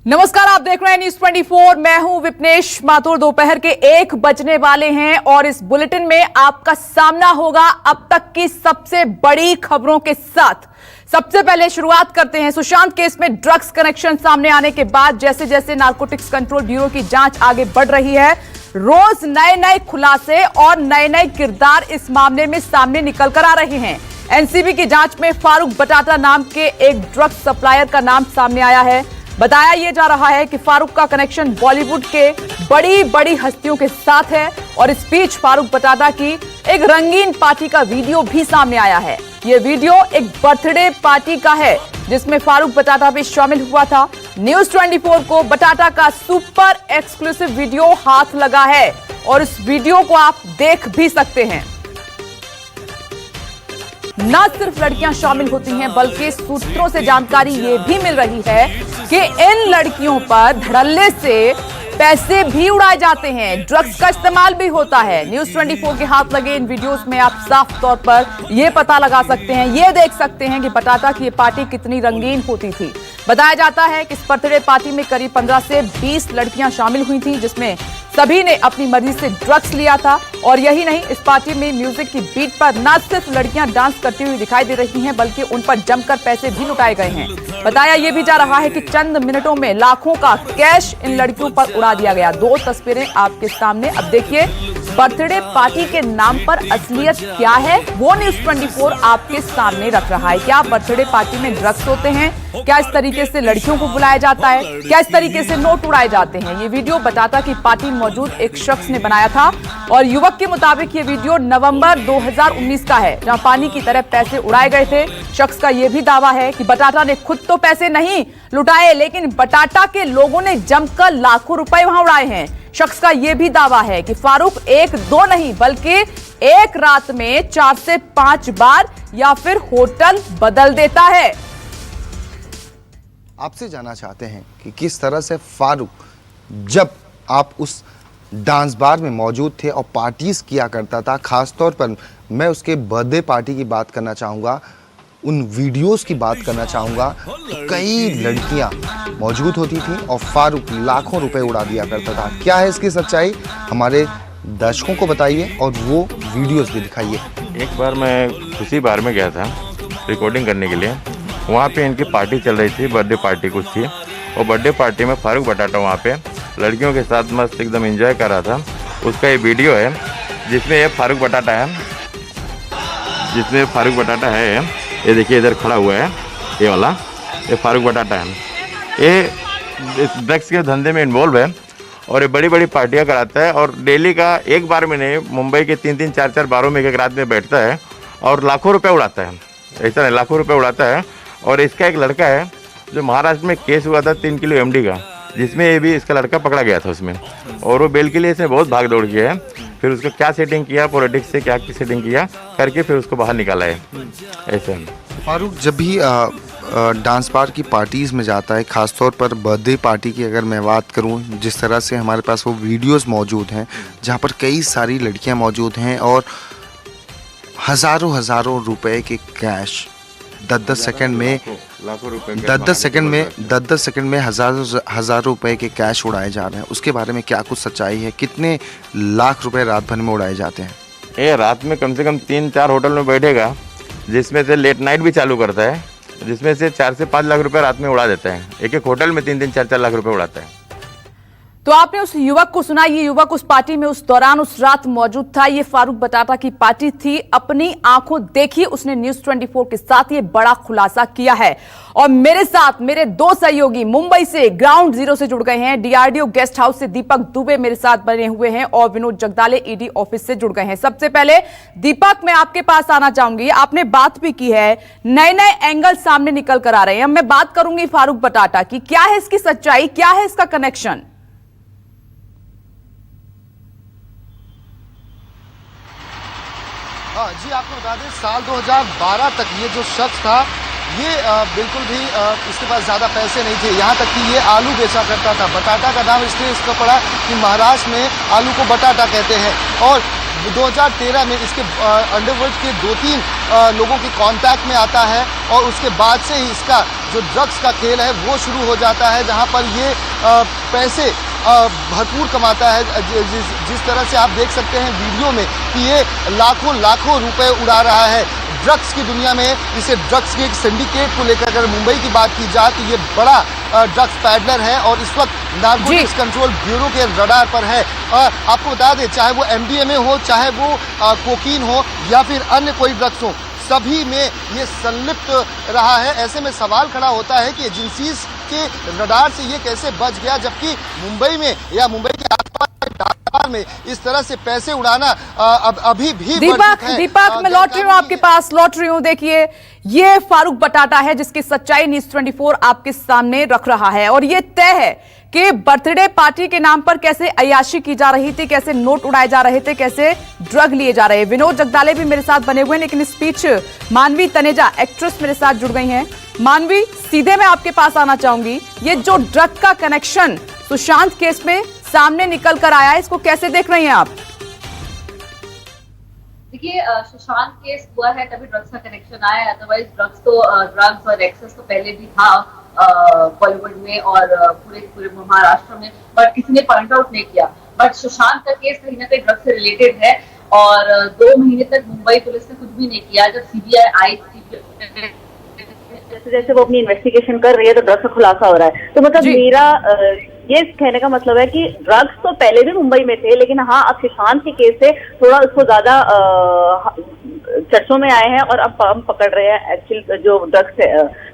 नमस्कार, आप देख रहे हैं न्यूज 24। मैं हूं विपनेश माथुर। दोपहर के 1 बजने वाले हैं और इस बुलेटिन में आपका सामना होगा अब तक की सबसे बड़ी खबरों के साथ। सबसे पहले शुरुआत करते हैं सुशांत केस में ड्रग्स कनेक्शन सामने आने के बाद जैसे जैसे नारकोटिक्स कंट्रोल ब्यूरो की जांच आगे बढ़ रही है, रोज नए नए खुलासे और नए नए किरदार इस मामले में सामने निकल कर आ रहे हैं। एनसीबी की जांच में फारूक बटाटा नाम के एक ड्रग्स सप्लायर का नाम सामने आया है। बताया यह जा रहा है कि फारूक का कनेक्शन बॉलीवुड के बड़ी बड़ी हस्तियों के साथ है और इस बीच फारूक बटाटा की एक रंगीन पार्टी का वीडियो भी सामने आया है। यह वीडियो एक बर्थडे पार्टी का है जिसमें फारूक बटाटा भी शामिल हुआ था। न्यूज 24 को बटाटा का सुपर एक्सक्लूसिव वीडियो हाथ लगा है और इस वीडियो को आप देख भी सकते हैं। न सिर्फ लड़कियां शामिल होती हैं बल्कि सूत्रों से जानकारी ये भी मिल रही है कि इन लड़कियों पर धड़ल्ले से पैसे भी उड़ाए जाते हैं, ड्रग्स का इस्तेमाल भी होता है। न्यूज 24 के हाथ लगे इन वीडियोस में आप साफ तौर पर यह पता लगा सकते हैं, ये देख सकते हैं कि बटाटा की ये पार्टी कितनी रंगीन होती थी। बताया जाता है कि इस बर्थडे पार्टी में करीब 15 से 20 लड़कियां शामिल हुई थी जिसमें सभी ने अपनी मर्जी से ड्रग्स लिया था। और यही नहीं, इस पार्टी में म्यूजिक की बीट पर न सिर्फ लड़कियां डांस करती हुई दिखाई दे रही हैं बल्कि उन पर जमकर पैसे भी लुटाए गए हैं। बताया यह भी जा रहा है कि चंद मिनटों में लाखों का कैश इन लड़कियों पर उड़ा दिया गया। 2 तस्वीरें आपके सामने। अब देखिए बर्थडे पार्टी के नाम पर असलियत क्या है वो न्यूज 24 आपके सामने रख रहा है। क्या बर्थडे पार्टी में ड्रग्स होते हैं? क्या इस तरीके से लड़कियों को बुलाया जाता है? क्या इस तरीके से नोट उड़ाए जाते हैं? ये वीडियो बटाटा की पार्टी में मौजूद एक शख्स ने बनाया था और युवक के मुताबिक ये वीडियो नवंबर 2019 का है जहां पानी की तरह पैसे उड़ाए गए थे। शख्स का यह भी दावा है कि बटाटा ने खुद तो पैसे नहीं लुटाए लेकिन बटाटा के लोगों ने जमकर लाखों रुपए वहां उड़ाए हैं। शख्स का यह भी दावा है कि फारूक 1-2 नहीं बल्कि एक रात में 4 से 5 बार या फिर होटल बदल देता है। आपसे जानना चाहते हैं कि किस तरह से फारूक, जब आप उस डांस बार में मौजूद थे और पार्टीज किया करता था, खासतौर पर मैं उसके बर्थडे पार्टी की बात करना चाहूँगा, उन वीडियोस की बात करना चाहूँगा, तो कई लड़कियां मौजूद होती थी और फारूक लाखों रुपए उड़ा दिया करता था। क्या है इसकी सच्चाई, हमारे दर्शकों को बताइए और वो वीडियोस भी दिखाइए। एक बार मैं खुशी बार में गया था रिकॉर्डिंग करने के लिए। वहाँ पे इनकी पार्टी चल रही थी, बर्थडे पार्टी कुछ थी, और बर्थडे पार्टी में फारूक बटाटा वहाँ पे लड़कियों के साथ मस्त एकदम एंजॉय कर रहा था। उसका ये वीडियो है जिसमें ये फारूक बटाटा है, ये देखिए इधर खड़ा हुआ है, ये वाला ये फारूक बटाटा है। ये ड्रग्स के धंधे में इन्वॉल्व है और ये बड़ी बड़ी पार्टियाँ कराता है और डेली का एक बार में नहीं, मुंबई के 3-3, 4-4 बारों में एक रात में बैठता है और लाखों रुपए उड़ाता है। ऐसा नहीं, लाखों रुपए उड़ाता है। और इसका एक लड़का है जो महाराष्ट्र में केस हुआ था 3 किलो एमडी का, जिसमें ये भी इसका लड़का पकड़ा गया था उसमें, और वो बेल के लिए इसने बहुत भाग दौड़ किया है। फिर उसको क्या सेटिंग किया, पॉलिटिक्स से क्या की सेटिंग किया करके फिर उसको बाहर निकाला है। ऐसे फारूक जब भी डांस बार की पार्टीज़ में जाता है, ख़ासतौर पर बर्थडे पार्टी की अगर मैं बात करूं, जिस तरह से हमारे पास वो वीडियोस मौजूद हैं जहां पर कई सारी लड़कियां मौजूद हैं और हज़ारों रुपए के कैश 10-10 सेकंड में 10-10 सेकंड में हज़ारों रुपए के कैश उड़ाए जा रहे हैं, उसके बारे में क्या कुछ सच्चाई है? कितने लाख रुपए रात भर में उड़ाए जाते हैं? ये रात में कम से कम 3-4 होटल में बैठेगा, जिसमें से लेट नाइट भी चालू करता है, जिसमें से 4 से 5 लाख रुपए रात में उड़ा देता है। एक होटल में 3-3, 4-4 लाख रुपए उड़ाता है। तो आपने उस युवक को सुना, ये युवक उस पार्टी में उस दौरान उस रात मौजूद था। ये फारूक बटाटा की पार्टी थी, अपनी आंखों देखी उसने न्यूज 24 के साथ ये बड़ा खुलासा किया है। और मेरे साथ मेरे 2 सहयोगी मुंबई से ग्राउंड जीरो से जुड़ गए हैं। डीआरडीओ गेस्ट हाउस से दीपक दुबे मेरे साथ बने हुए हैं और विनोद जगदाले ईडी ऑफिस से जुड़ गए हैं। सबसे पहले दीपक, मैं आपके पास आना चाहूंगी। आपने बात भी की है, नए नए एंगल सामने निकल कर आ रहे हैं। मैं बात करूंगी फारूक बटाटा की, क्या है इसकी सच्चाई, क्या है इसका कनेक्शन? जी आपको बता दें, साल 2012 तक ये जो शख्स था ये बिल्कुल भी इसके पास ज़्यादा पैसे नहीं थे, यहाँ तक कि ये आलू बेचा करता था। बटाटा का नाम इसलिए इसका पड़ा कि महाराष्ट्र में आलू को बटाटा कहते हैं। और 2013 में इसके अंडरवर्ल्ड के 2-3 लोगों के कांटेक्ट में आता है और उसके बाद से ही इसका जो ड्रग्स का खेल है वो शुरू हो जाता है, जहां पर ये पैसे भरपूर कमाता है। जिस तरह से आप देख सकते हैं वीडियो में कि ये लाखों लाखों रुपए उड़ा रहा है ड्रग्स की दुनिया में। इसे ड्रग्स के एक सिंडिकेट को लेकर अगर मुंबई की बात की जाए तो ये बड़ा ड्रग्स पैडलर है और इस वक्त नारकोटिक्स कंट्रोल ब्यूरो के रडार पर है। आपको बता दें, चाहे वो MDMA हो, चाहे वो कोकीन हो या फिर अन्य कोई ड्रग्स हो, सभी में ये संलिप्त रहा है। ऐसे में सवाल खड़ा होता है कि एजेंसीज के रडार से ये कैसे बच गया, जबकि मुंबई में या मुंबई के आसपास में इस तरह से पैसे उड़ाना अभी भी दीपक मैं लौट रही हूँ आपके पास, लौट रही हूँ। देखिए, ये फारूक बटाटा है जिसकी सच्चाई न्यूज़ 24 आपके सामने रख रहा है और ये तय है कि बर्थडे पार्टी के नाम पर कैसे अय्याशी की जा रही थी, कैसे नोट उड़ाए जा रहे थे, कैसे ड्रग लिए जा रहे हैं। विनोद जगदाले भी मेरे साथ बने हुए हैं, लेकिन इस बीच मानवी तनेजा एक्ट्रेस मेरे साथ जुड़ गई हैं। मानवी, सीधे मैं आपके पास आना चाहूंगी, ये जो ड्रग का कनेक्शन सुशांत केस में सामने निकल कर आया है, इसको कैसे देख रही हैं आप? देखिए, सुशांत केस हुआ है तभी ड्रग्स का कनेक्शन आया है, अदरवाइज ड्रग्स और एक्सेस तो पहले भी था बॉलीवुड में और पूरे महाराष्ट्र में, बट किसी ने पॉइंट आउट नहीं किया। बट सुशांत का केस कहीं ना कहीं ड्रग्स से रिलेटेड है और 2 महीने तक मुंबई पुलिस ने कुछ भी नहीं किया। जब CBI आई, जैसे वो अपनी इन्वेस्टिगेशन कर रही है तो ड्रग्स का खुलासा हो रहा है। तो मतलब मेरा ये कहने का मतलब है कि ड्रग्स तो पहले भी मुंबई में थे, लेकिन हाँ, अब सुशांत के केस से थोड़ा उसको ज्यादा चर्चों में आए हैं और अब हम पकड़ रहे हैं एक्चुअल जो ड्रग्स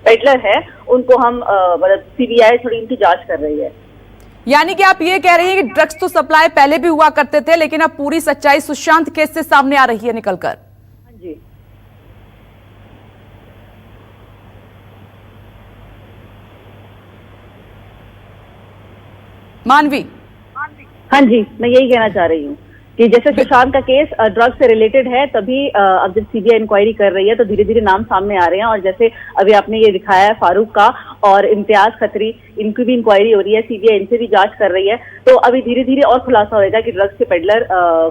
पेडलर है उनको। हम मतलब CBI थोड़ी इनकी जांच कर रही है। यानी कि आप ये कह रही हैं कि ड्रग्स तो सप्लाई पहले भी हुआ करते थे, लेकिन अब पूरी सच्चाई सुशांत केस से सामने आ रही है निकलकर। हाँ जी, मानवी। हाँ जी, मैं यही कहना चाह रही हूँ कि जैसे सुशांत का केस ड्रग्स से रिलेटेड है, तभी अब जब CBI इंक्वायरी कर रही है तो धीरे धीरे नाम सामने आ रहे हैं। और जैसे अभी आपने ये दिखाया है फारूक का और इम्तियाज खत्री, इनकी भी इंक्वायरी हो रही है, CBI इनसे भी जांच कर रही है। तो अभी धीरे धीरे और खुलासा होगा कि ड्रग्स के पेडलर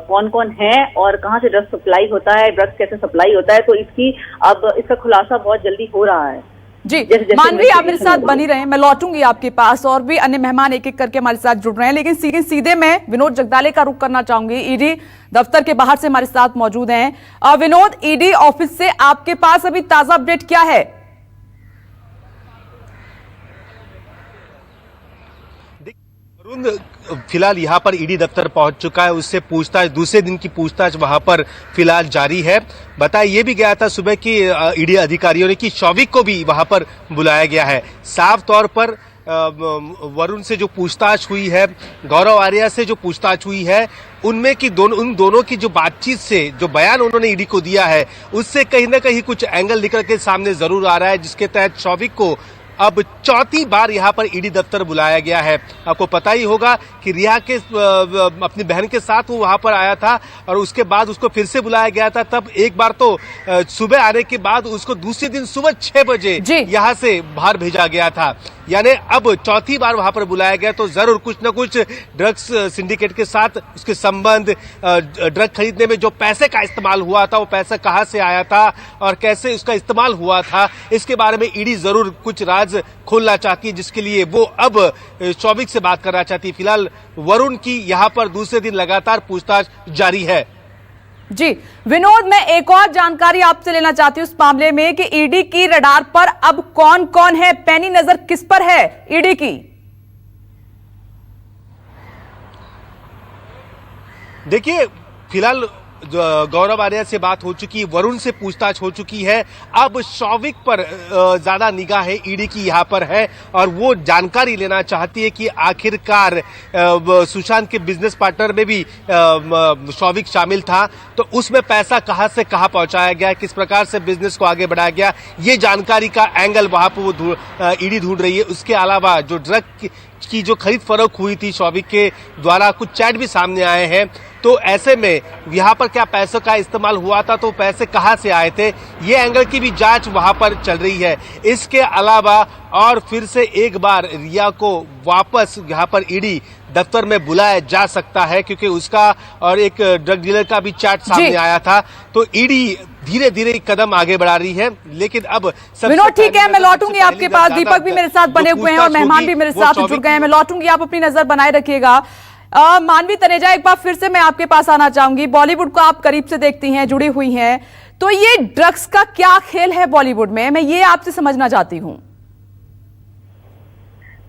कौन कौन है और कहाँ से ड्रग्स सप्लाई होता है, ड्रग्स कैसे सप्लाई होता है। तो इसका खुलासा बहुत जल्दी हो रहा है। जी, मानवी आप मेरे साथ बनी रहे, मैं लौटूंगी आपके पास। और भी अन्य मेहमान एक एक करके हमारे साथ जुड़ रहे हैं, लेकिन सीधे मैं विनोद जगदाले का रुख करना चाहूंगी। ईडी दफ्तर के बाहर से हमारे साथ मौजूद हैं। विनोद, ईडी ऑफिस से आपके पास अभी ताजा अपडेट क्या है? फिलहाल यहाँ पर ईडी दफ्तर पहुंच चुका है, उससे पूछताछ, दूसरे दिन की पूछताछ वहां पर फिलहाल जारी है। बताया ये भी गया था सुबह की ईडी अधिकारियों ने कि शौविक को भी वहां पर बुलाया गया है। साफ तौर पर वरुण से जो पूछताछ हुई है, गौरव आर्या से जो पूछताछ हुई है, उनमें की उन दोनों की जो बातचीत से जो बयान उन्होंने ईडी को दिया है, उससे कहीं ना कहीं कुछ एंगल निकल के सामने जरूर आ रहा है, जिसके तहत शौविक को अब 4थी बार यहाँ पर ईडी दफ्तर बुलाया गया है। आपको पता ही होगा कि रिया के अपनी बहन के साथ वो वहां पर आया था और उसके बाद उसको फिर से बुलाया गया था। तब एक बार तो सुबह आने के बाद उसको दूसरे दिन सुबह 6 बजे यहाँ से बाहर भेजा गया था। यानी अब 4थी बार वहां पर बुलाया गया, तो जरूर कुछ न कुछ ड्रग्स सिंडिकेट के साथ उसके संबंध, ड्रग खरीदने में जो पैसे का इस्तेमाल हुआ था, वो पैसा कहां से आया था और कैसे उसका इस्तेमाल हुआ था, इसके बारे में ईडी जरूर कुछ राज खोलना चाहती है, जिसके लिए वो अब शौविक से बात करना चाहती है। फिलहाल वरुण की यहाँ पर दूसरे दिन लगातार पूछताछ जारी है। जी विनोद, मैं एक और जानकारी आपसे लेना चाहती हूं इस मामले में कि ईडी की रडार पर अब कौन कौन है, पैनी नजर किस पर है ईडी की? देखिए, फिलहाल गौरव आर्या से बात हो चुकी है, वरुण से पूछताछ हो चुकी है, अब शौविक पर ज्यादा निगाह है ईडी की यहाँ पर है और वो जानकारी लेना चाहती है कि आखिरकार सुशांत के बिजनेस पार्टनर में भी शौविक शामिल था, तो उसमें पैसा कहां से कहां पहुंचाया गया, किस प्रकार से बिजनेस को आगे बढ़ाया गया, ये जानकारी का एंगल वहां पर वो ईडी ढूंढ रही है। उसके अलावा जो ड्रग की जो खरीद फरोख्त हुई थी शौविक के द्वारा, कुछ चैट भी सामने आए हैं, तो ऐसे में यहाँ पर क्या पैसों का इस्तेमाल हुआ था, तो पैसे कहाँ से आए थे, ये एंगल की भी जांच वहां पर चल रही है। इसके अलावा और फिर से एक बार रिया को वापस यहाँ पर ईडी दफ्तर में बुलाया जा सकता है, क्योंकि उसका और एक ड्रग डीलर का भी चार्ट सामने आया था। तो ईडी धीरे धीरे कदम आगे बढ़ा रही है, लेकिन अब विनोद ठीक है, मैं लौटूंगी आपके पास। दीपक भी मेरे साथ बने हुए हैं और मेहमान भी मेरे साथ जुड़ गए हैं। मैं लौटूंगी, आप अपनी नजर बनाए रखिएगा। मानवी तनेजा, एक बार फिर से मैं आपके पास आना चाहूंगी। बॉलीवुड को आप करीब से देखती हैं, जुड़ी हुई हैं, तो ये ड्रग्स का क्या खेल है बॉलीवुड में, मैं ये आपसे समझना चाहती हूँ।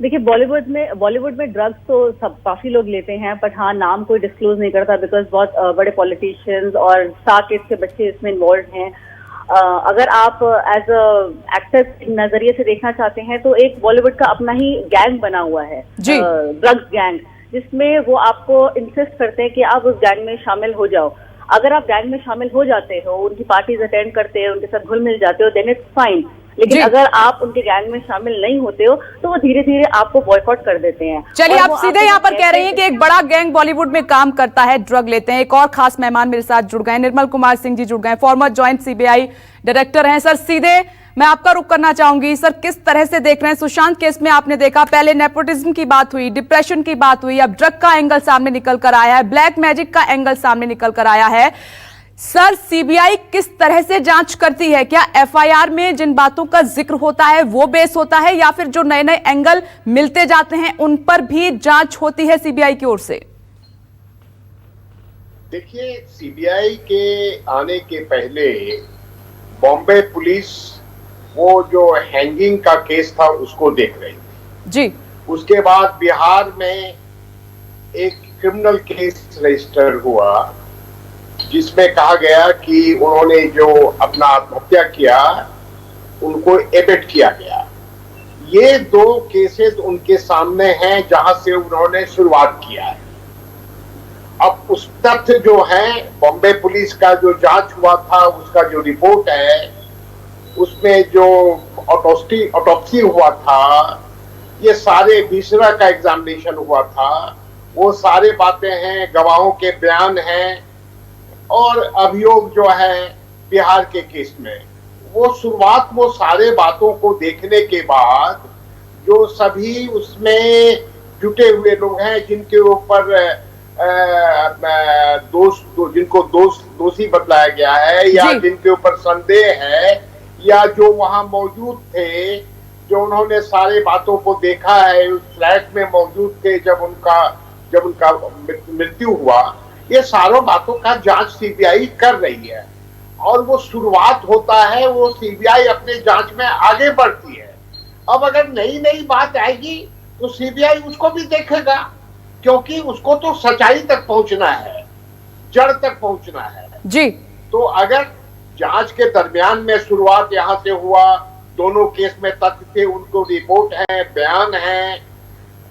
देखिए, बॉलीवुड में ड्रग्स तो सब काफी लोग लेते हैं, बट हाँ, नाम कोई डिस्क्लोज नहीं करता, बिकॉज बहुत बड़े पॉलिटिशियंस और साकेत के बच्चे इसमें इन्वॉल्व हैं। अगर आप एज अ एक्टर के नजरिए से देखना चाहते हैं तो एक बॉलीवुड का अपना ही गैंग बना हुआ है, ड्रग्स गैंग, जिसमें वो आपको इंसिस्ट करते हैं कि आप उस गैंग में शामिल हो जाओ। अगर आप गैंग में शामिल हो जाते हो, उनकी पार्टीज अटेंड करते हो, उनके साथ घुल मिल जाते हो, देन इट्स फाइन। लेकिन अगर आप उनके गैंग में शामिल नहीं होते हो तो वो धीरे धीरे आपको बॉयकॉट कर देते हैं। चलिए, आप सीधे यहाँ पर कह रही हैं कि एक बड़ा गैंग बॉलीवुड में काम करता है, ड्रग लेते हैं। एक और खास मेहमान मेरे साथ जुड़ गए, निर्मल कुमार सिंह जी जुड़ गए, फॉर्मर ज्वाइंट सीबीआई डायरेक्टर हैं। सर, सीधे मैं आपका रुख करना चाहूंगी। सर, किस तरह से देख रहे हैं सुशांत केस में? आपने देखा पहले नेपोटिज्म की बात हुई, डिप्रेशन की बात हुई, अब ड्रग का एंगल सामने निकल कर आया है, ब्लैक मैजिक का एंगल सामने निकल कर आया है। सर, सीबीआई किस तरह से जांच करती है? क्या एफआईआर में जिन बातों का जिक्र होता है वो बेस होता है, या फिर जो नए नए एंगल मिलते जाते हैं उन पर भी जांच होती है सीबीआई की ओर से? देखिए, सीबीआई के आने के पहले बॉम्बे पुलिस वो जो हैंगिंग का केस था उसको देख रही थी जी। उसके बाद बिहार में एक क्रिमिनल केस रजिस्टर हुआ जिसमें कहा गया कि उन्होंने जो अपना आत्महत्या किया उनको एबेट किया गया। ये दो केसेस उनके सामने हैं जहां से उन्होंने शुरुआत किया है। अब उस तथ्य जो है, बॉम्बे पुलिस का जो जांच हुआ था उसका जो रिपोर्ट है उसमें जो ऑटोप्सी हुआ था, ये सारे विसरा का एग्जामिनेशन हुआ था, वो सारे बातें हैं, गवाहों के बयान हैं और अभियोग जो है बिहार के केस में, वो शुरुआत वो सारे बातों को देखने के बाद जो सभी उसमें जुटे हुए लोग हैं जिनके ऊपर जिनको दोषी बतलाया गया है या जिनके ऊपर संदेह है या जो वहां मौजूद थे, जो उन्होंने सारे बातों को देखा है, उस फ्लैट में मौजूद थे जब उनका मृत्यु हुआ, ये सारों बातों का जांच सीबीआई कर रही है। और वो शुरुआत होता है, वो सीबीआई अपने जांच में आगे बढ़ती है। अब अगर नई नई बात आएगी तो सीबीआई उसको भी देखेगा, क्योंकि उसको तो सच्चाई तक पहुंचना है, जड़ तक पहुंचना है जी। तो अगर जांच के दरमियान में शुरुआत यहां से हुआ, दोनों केस में तथ्य थे, उनको रिपोर्ट है, बयान है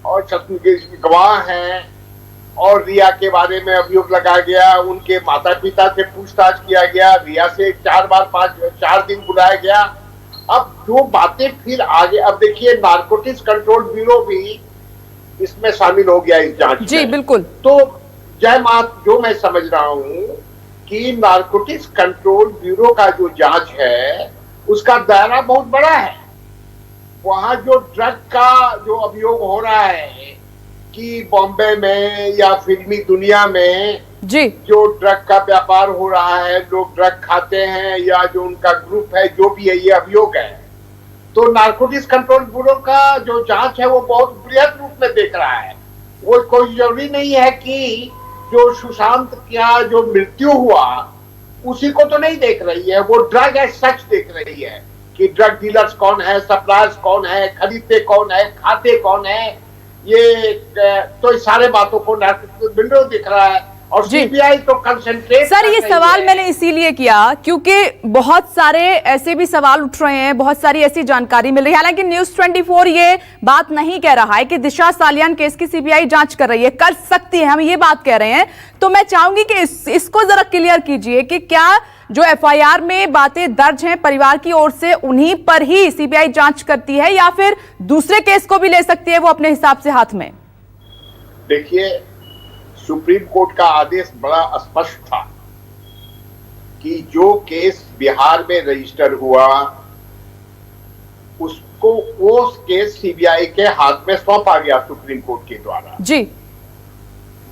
और गवाह हैं, और रिया के बारे में अभियोग लगाया गया, उनके माता पिता से पूछताछ किया गया, रिया से 4 दिन बुलाया गया। अब जो बातें फिर आगे, अब देखिए नारकोटिक्स कंट्रोल ब्यूरो भी इसमें शामिल हो गया इस जांच जी में। बिल्कुल। तो जो मैं समझ रहा हूं कि नारकोटिक्स कंट्रोल ब्यूरो का जो जांच है उसका दायरा बहुत बड़ा है। वहां जो ड्रग का जो अभियोग हो रहा है कि बॉम्बे में या फिल्मी दुनिया में जी जो ड्रग का व्यापार हो रहा है, लोग ड्रग खाते हैं या जो उनका ग्रुप है, जो भी है, ये अभियोग है। तो नारकोटिक्स कंट्रोल ब्यूरो का जो जांच है वो बहुत बृहद रूप में देख रहा है। वो कोई जरूरी नहीं है कि जो सुशांत का जो मृत्यु हुआ उसी को तो नहीं देख रही है, वो ड्रग एज सच देख रही है कि ड्रग डीलर्स कौन है, सप्लायर्स कौन है, खरीदते कौन है, खाते कौन है, ये तो इस सारे बातों को नारकोटिक्स ब्यूरो दिख रहा है। और सीबीआई तो कंसंट्रेट। सर, ये सवाल मैंने इसीलिए किया क्योंकि बहुत सारे ऐसे भी सवाल उठ रहे हैं, बहुत सारी ऐसी जानकारी मिल रही है। हालांकि न्यूज 24 ये बात नहीं कह रहा है कि दिशा सालियान केस की सीबीआई जांच कर रही है, कर सकती है, हम ये बात कह रहे हैं। तो मैं चाहूंगी कि इसको जरा क्लियर कीजिए कि क्या जो एफआईआर में बातें दर्ज हैं परिवार की ओर से उन्हीं पर ही सीबीआई जांच करती है या फिर दूसरे केस को भी ले सकती है वो अपने हिसाब से हाथ में? देखिए, सुप्रीम कोर्ट का आदेश बड़ा स्पष्ट था कि जो केस बिहार में रजिस्टर हुआ उसको वो केस सीबीआई के हाथ में सौंपा गया सुप्रीम कोर्ट के द्वारा। जी।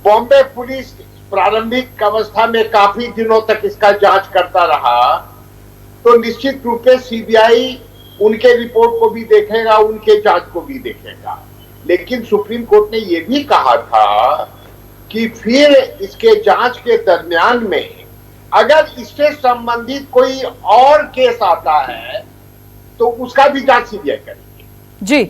बॉम्बे पुलिस प्रारंभिक अवस्था में काफी दिनों तक इसका जांच करता रहा, तो निश्चित रूप से सीबीआई उनके रिपोर्ट को भी देखेगा, उनके जांच को भी देखेगा। लेकिन सुप्रीम कोर्ट ने यह भी कहा था कि फिर इसके जांच के दरमियान में अगर इससे संबंधित कोई और केस आता है तो उसका भी जांच सीबीआई करेगी। जी,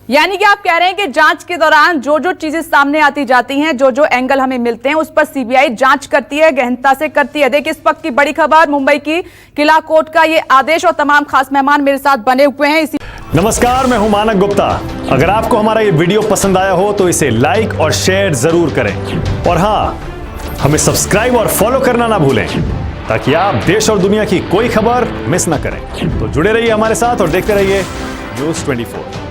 यानी कि आप कह रहे हैं कि जांच के दौरान जो जो चीजें सामने आती जाती हैं, जो जो एंगल हमें मिलते हैं, उस पर सीबीआई जांच करती है, गहनता से करती है। देखिए, इस वक्त की बड़ी खबर, मुंबई की किला कोर्ट का ये आदेश और तमाम खास मेहमान मेरे साथ बने हुए हैं। नमस्कार, मैं हूं मानक गुप्ता। अगर आपको हमारा ये वीडियो पसंद आया हो तो इसे लाइक और शेयर जरूर करें, और हाँ, हमें सब्सक्राइब और फॉलो करना ना भूलें ताकि आप देश और दुनिया की कोई खबर मिस ना करें। तो जुड़े रहिए हमारे साथ और देखते रहिए News 24।